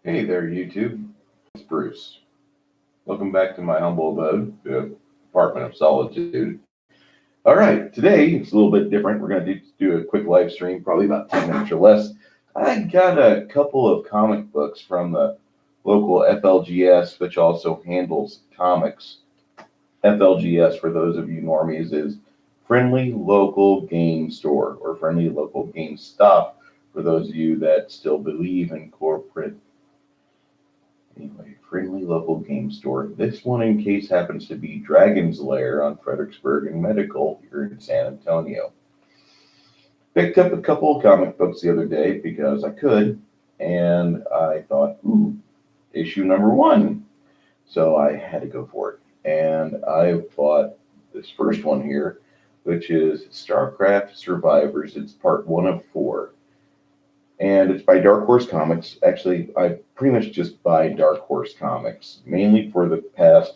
Hey there, YouTube. It's Bruce. Welcome back to my humble abode, the Apartment of Solitude. All right, today it's a little bit different. We're going to do a quick live stream, probably about 10 minutes or less. I got a couple of comic books from the local FLGS, which also handles comics. FLGS, for those of you normies, is Friendly Local Game Store, or Friendly Local Game Stop, for those of you that still believe in corporate. Anyway, Friendly Local Game Store. This one, in case, happens to be Dragon's Lair on Fredericksburg and Medical here in San Antonio. Picked up a couple of comic books the other day because I could, and I thought, ooh, issue number 1. So I had to go for it. And I bought this first one here, which is Starcraft Survivors. It's part 1 of 4. And it's by Dark Horse Comics. Actually, I pretty much just buy Dark Horse Comics, mainly for the past,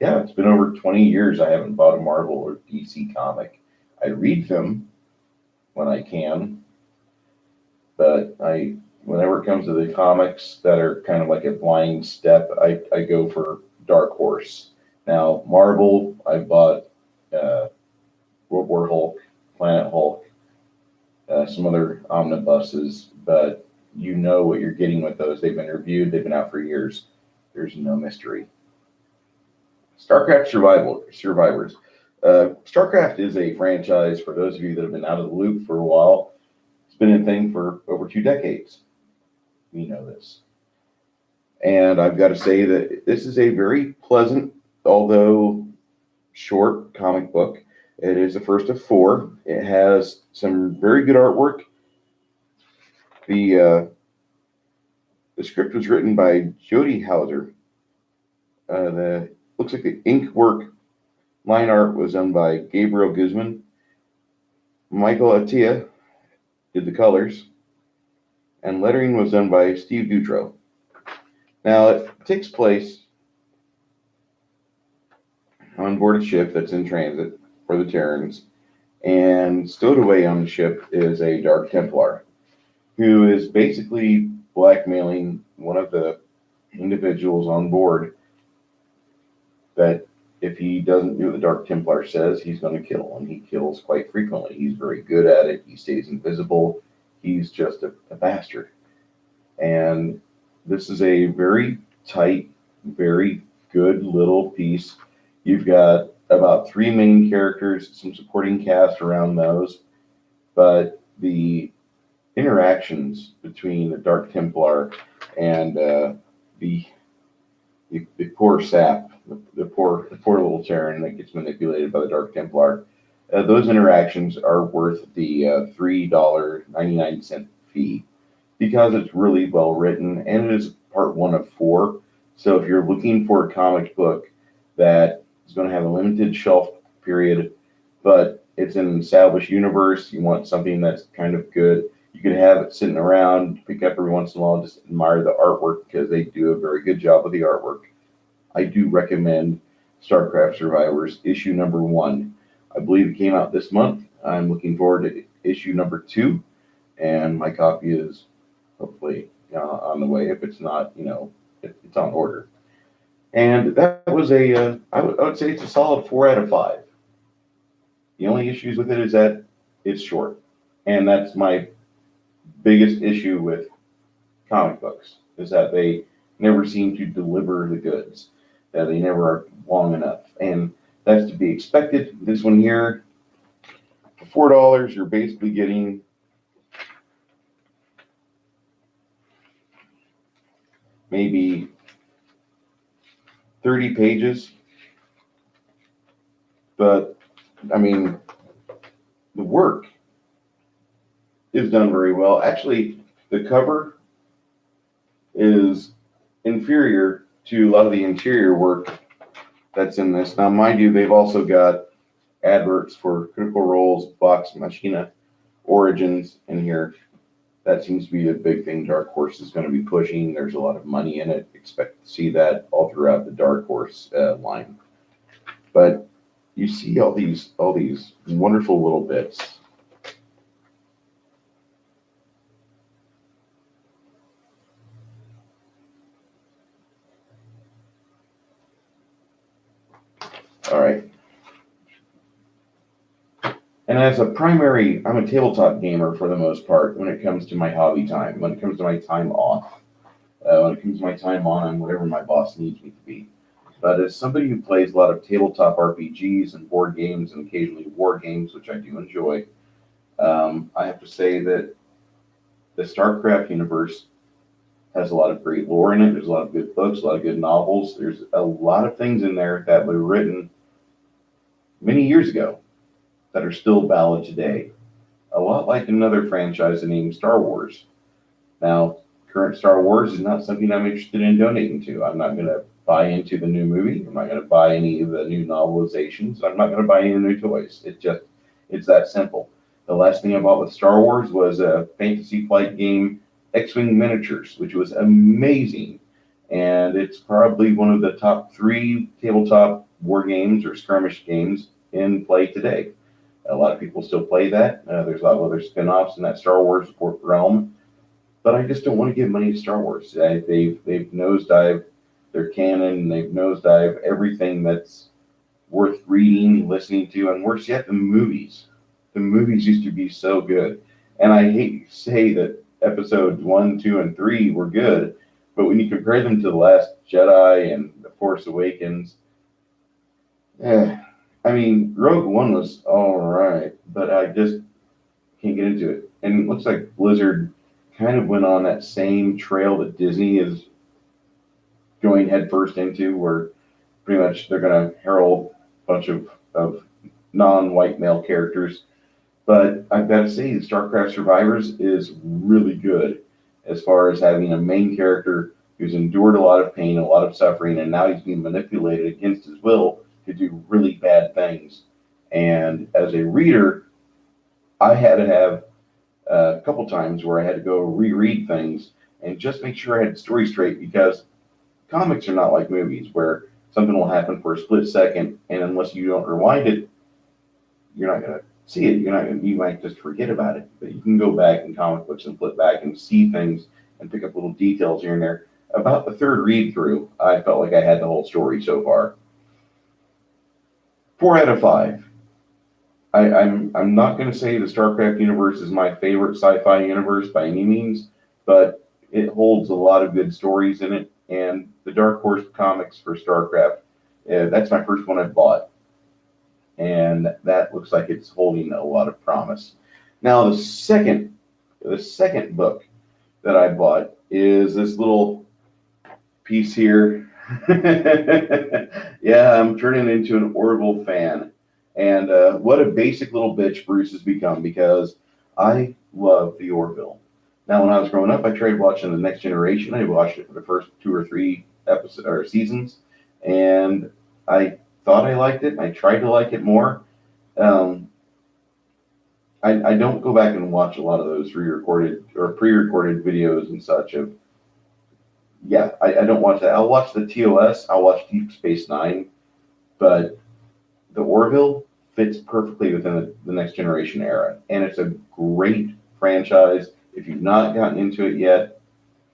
it's been over 20 years I haven't bought a Marvel or DC comic. I read them when I can, but whenever it comes to the comics that are kind of like a blind step, I go for Dark Horse. Now, Marvel, I bought World War Hulk, Planet Hulk, some other omnibuses, but you know what you're getting with those. They've been reviewed, they've been out for years. There's no mystery. Starcraft Survivors. Starcraft is a franchise, for those of you that have been out of the loop for a while. It's been a thing for over 2 decades. We know this. And I've got to say that this is a very pleasant, although short, comic book. It is the first of 4. It has some very good artwork. The script was written by Jody Hauser. Looks like the ink work, line art was done by Gabriel Guzman. Michael Attia did the colors, and lettering was done by Steve Dutro. Now, it takes place on board a ship that's in transit for the Terrans, and stowed away on the ship is a Dark Templar who is basically blackmailing one of the individuals on board that if he doesn't do what the Dark Templar says, he's going to kill, and he kills quite frequently. He's very good at it. He stays invisible. He's just a bastard. And this is a very tight, very good little piece. You've got about 3 main characters, some supporting cast around those, but the interactions between the Dark Templar and the poor sap, the poor little Terran that gets manipulated by the Dark Templar, those interactions are worth the $3.99 fee because it's really well written, and it is part 1 of 4. So if you're looking for a comic book that is going to have a limited shelf period, but it's in an established universe, you want something that's kind of good, you can have it sitting around, pick up every once in a while, and just admire the artwork because they do a very good job with the artwork. I do recommend Starcraft Survivors issue number 1. I believe it came out this month. I'm looking forward to issue number 2, and my copy is hopefully on the way. If it's not, it's on order. And that was I would say it's a solid 4 out of 5. The only issues with it is that it's short. And that's my biggest issue with comic books, is that they never seem to deliver the goods, that they never are long enough. And that's to be expected. This one here, for $4, you're basically getting maybe 30 pages. But, I mean, the work is done very well. Actually, the cover is inferior to a lot of the interior work that's in this. Now, mind you, they've also got adverts for Critical Role's Vox Machina Origins in here. That seems to be the big thing Dark Horse is going to be pushing. There's a lot of money in it. Expect to see that all throughout the Dark Horse line. But you see all these wonderful little bits. All right. And as a primary, I'm a tabletop gamer for the most part when it comes to my hobby time, when it comes to my time off, when it comes to my time on, I'm whatever my boss needs me to be. But as somebody who plays a lot of tabletop RPGs and board games and occasionally war games, which I do enjoy, I have to say that the Starcraft universe has a lot of great lore in it. There's a lot of good books, a lot of good novels. There's a lot of things in there that were written many years ago that are still valid today. A lot like another franchise named Star Wars. Now, current Star Wars is not something I'm interested in donating to. I'm not going to buy into the new movie. I'm not going to buy any of the new novelizations. I'm not going to buy any new toys. It's that simple. The last thing I bought with Star Wars was a Fantasy Flight game, X-Wing Miniatures, which was amazing. And it's probably one of the top 3 tabletop war games or skirmish games in play today. A lot of people still play that. There's a lot of other spin-offs in that Star Wars realm. But I just don't want to give money to Star Wars. They've nosedived their canon. They've nosedived everything that's worth reading, listening to, and worse yet, the movies. The movies used to be so good. And I hate to say that episodes 1, 2, and 3 were good, but when you compare them to The Last Jedi and The Force Awakens, I mean, Rogue One was all right, but I just can't get into it. And it looks like Blizzard kind of went on that same trail that Disney is going headfirst into, where pretty much they're going to herald a bunch of non-white male characters. But I've got to say, the StarCraft Survivors is really good as far as having a main character who's endured a lot of pain, a lot of suffering, and now he's being manipulated against his will to do really bad things. And as a reader, I had to have a couple times where I had to go reread things and just make sure I had the story straight, because comics are not like movies where something will happen for a split second, and unless you don't rewind it, you're not going to see it. You might just forget about it. But you can go back in comic books and flip back and see things and pick up little details here and there. About the third read through, I felt like I had the whole story so far. 4 out of 5. I'm not going to say the StarCraft universe is my favorite sci-fi universe by any means, but it holds a lot of good stories in it. And the Dark Horse comics for StarCraft, that's my first one I bought, and that looks like it's holding a lot of promise. Now, the second book that I bought is this little piece here. Yeah, I'm turning into an Orville fan. And what a basic little bitch Bruce has become, because I love the Orville. Now, when I was growing up, I tried watching The Next Generation. I watched it for the first 2 or 3 episodes or seasons, and I thought I liked it. I tried to like it more. I don't go back and watch a lot of those re-recorded or pre-recorded videos and such of. Yeah, I don't watch that. I'll watch the TOS. I'll watch Deep Space Nine, but the Orville fits perfectly within the Next Generation era, and it's a great franchise. If you've not gotten into it yet,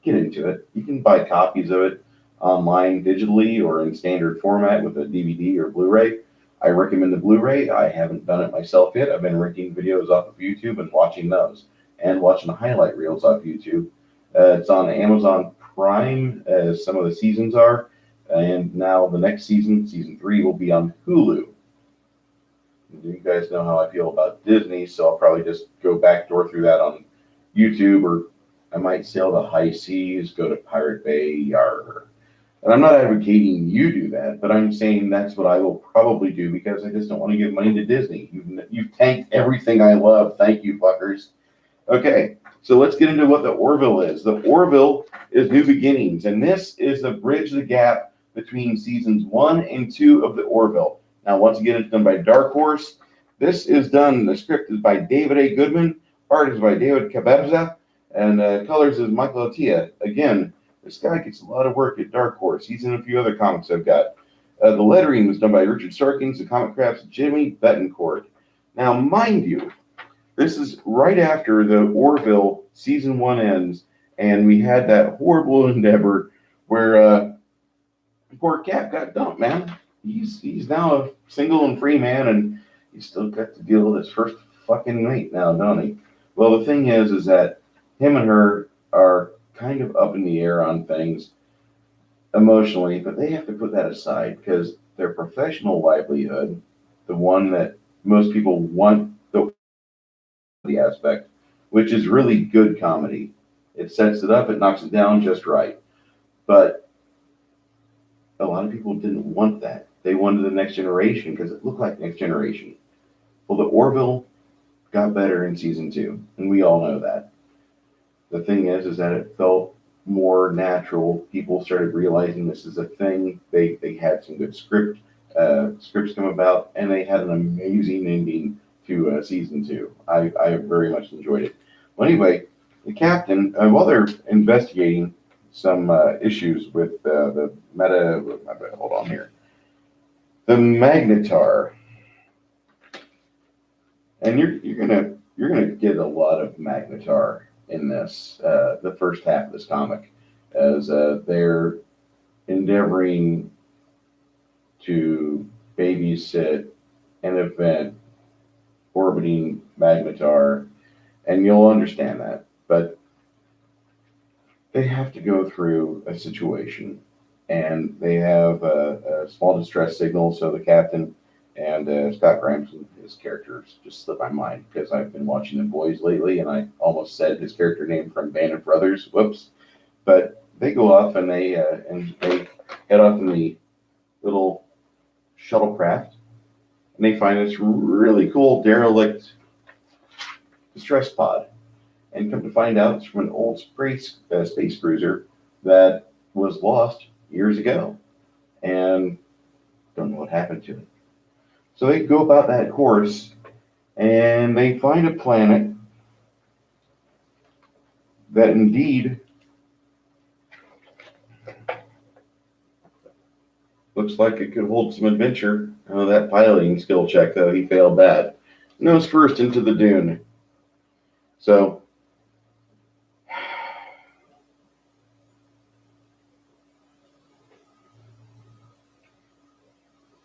get into it. You can buy copies of it online digitally or in standard format with a DVD or Blu-ray. I recommend the Blu-ray. I haven't done it myself yet. I've been renting videos off of YouTube and watching those, and watching the highlight reels off YouTube. It's on Amazon Prime, as some of the seasons are, and now the next season, season 3, will be on Hulu. You guys know how I feel about Disney, so I'll probably just go backdoor through that on YouTube, or I might sail the high seas, go to Pirate Bay, yarr. And I'm not advocating you do that, but I'm saying that's what I will probably do, because I just don't want to give money to Disney. You've tanked everything I love. Thank you, fuckers. Okay, so let's get into what the Orville is. The Orville is New Beginnings, and this is the bridge the gap between seasons 1 and 2 of the Orville. Now, once again, it's done by Dark Horse. This is done, the script is by David A. Goodman, art is by David Caberza, and colors is Michael Attia. Again, this guy gets a lot of work at Dark Horse. He's in a few other comics I've got. The lettering was done by Richard Starkins, the comic crafts Jimmy Betancourt. Now, mind you, this is right after the Orville season 1 ends, and we had that horrible endeavor where poor Cap got dumped, man. he's now a single and free man, and he's still got to deal with his first fucking mate now, don't he? Well, the thing is that him and her are kind of up in the air on things emotionally, but they have to put that aside because their professional livelihood, the one that most people want the aspect, which is really good comedy. It sets it up, it knocks it down just right. But a lot of people didn't want that. They wanted the next generation because it looked like next generation. Well, the Orville got better in season two, and we all know that. The thing is that it felt more natural. People started realizing this is a thing. They had some good scripts come about, and they had an amazing ending to season two. I very much enjoyed it. Well, anyway, the captain, while they're investigating some issues with the meta, hold on here, the magnetar, and you're gonna get a lot of magnetar in this the first half of this comic, as they're endeavoring to babysit an event orbiting magnetar, and you'll understand that. But they have to go through a situation, and they have a small distress signal. So the captain and Scott Grimes, his characters just slipped my mind because I've been watching The Boys lately, and I almost said his character name from Band of Brothers. Whoops! But they go off and they head off in the little shuttlecraft, and they find this really cool derelict distress pod. And come to find out, it's from an old space cruiser that was lost years ago, and don't know what happened to it. So they go about that course, and they find a planet that indeed looks like it could hold some adventure. Oh, that piloting skill check, though, he failed bad. Nose first into the dune. So,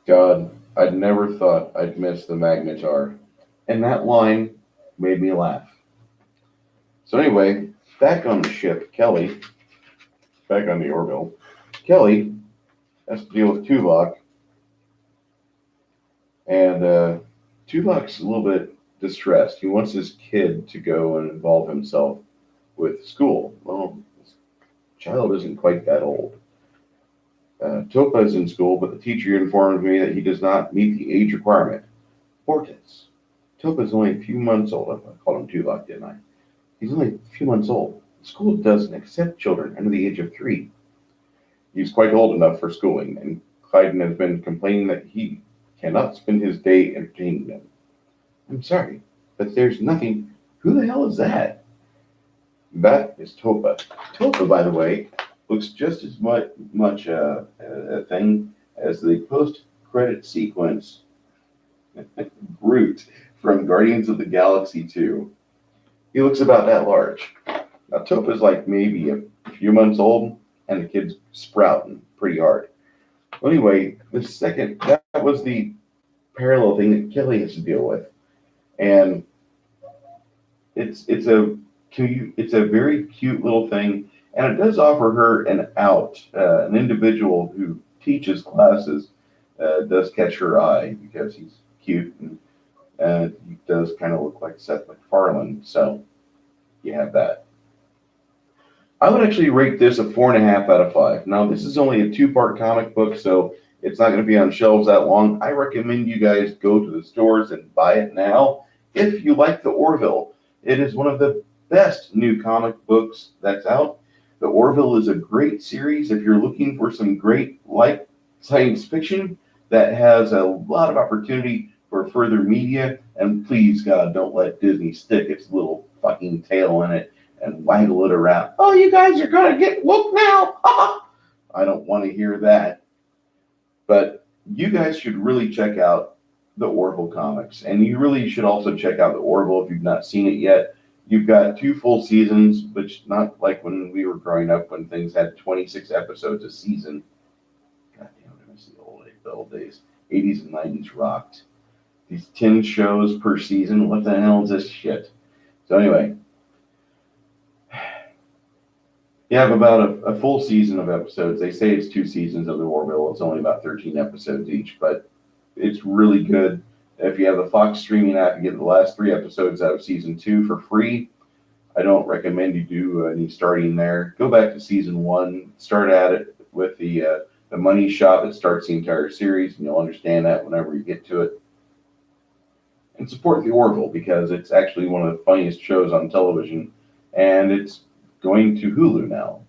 God, I'd never thought I'd miss the magnetar. And that line made me laugh. So anyway, back on the ship, back on the Orville, Kelly has to deal with Tuvok, and Tuvok's a little bit distressed. He wants his kid to go and involve himself with school. Well, his child isn't quite that old. Topa is in school, but the teacher informed me that he does not meet the age requirement. Fortis. Topa's only a few months old. I called him Tuvok, didn't I? He's only a few months old. The school doesn't accept children under the age of 3. He's quite old enough for schooling, and Clyden has been complaining that he cannot spend his day entertaining them. I'm sorry, but there's nothing. Who the hell is that? That is Topa. Topa, by the way, looks just as much a thing as the post-credit sequence Groot from Guardians of the Galaxy 2. He looks about that large. Now, Topa's like maybe a few months old, and the kid's sprouting pretty hard. Well, anyway, that was the parallel thing that Kelly has to deal with, and it's a very cute little thing, and it does offer her an individual who teaches classes does catch her eye because he's cute, and he does kind of look like Seth MacFarlane, so you have that. I would actually rate this a 4.5 out of 5. Now, this is only a 2-part comic book, so it's not going to be on shelves that long. I recommend you guys go to the stores and buy it now if you like the Orville. It is one of the best new comic books that's out. The Orville is a great series if you're looking for some great light science fiction that has a lot of opportunity for further media. And please, God, don't let Disney stick its little fucking tail in it and waggle it around. Oh, you guys are going to get woke now. I don't want to hear that. But you guys should really check out the Orville comics. And you really should also check out the Orville if you've not seen it yet. You've got 2 full seasons, which not like when we were growing up when things had 26 episodes a season. God damn, I miss the Orville days. 80s and 90s rocked. These 10 shows per season, what the hell is this shit? So anyway, you have about a full season of episodes. They say it's 2 seasons of the Orville. It's only about 13 episodes each, but it's really good. If you have the Fox streaming app, you get the last 3 episodes out of season 2 for free. I don't recommend you do any starting there. Go back to season 1. Start at it with the money shot that starts the entire series, and you'll understand that whenever you get to it. And support the Orville because it's actually one of the funniest shows on television, and it's going to Hulu now.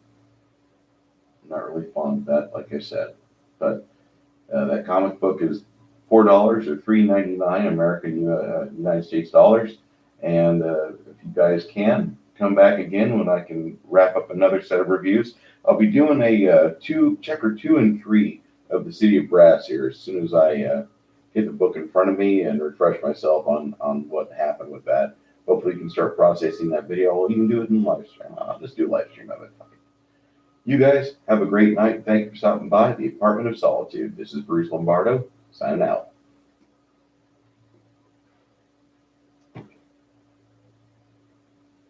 I'm not really fond of that, like I said, but that comic book is $4 or $3.99 American United States dollars. And if you guys can come back again when I can wrap up another set of reviews, I'll be doing a chapter 2 and 3 of the City of Brass here as soon as I get the book in front of me and refresh myself on what happened with that. Hopefully you can start processing that video. I'll even do it in live stream. I'll just do a live stream of it. You guys have a great night. Thank you for stopping by the Apartment of Solitude. This is Bruce Lombardo, signing out.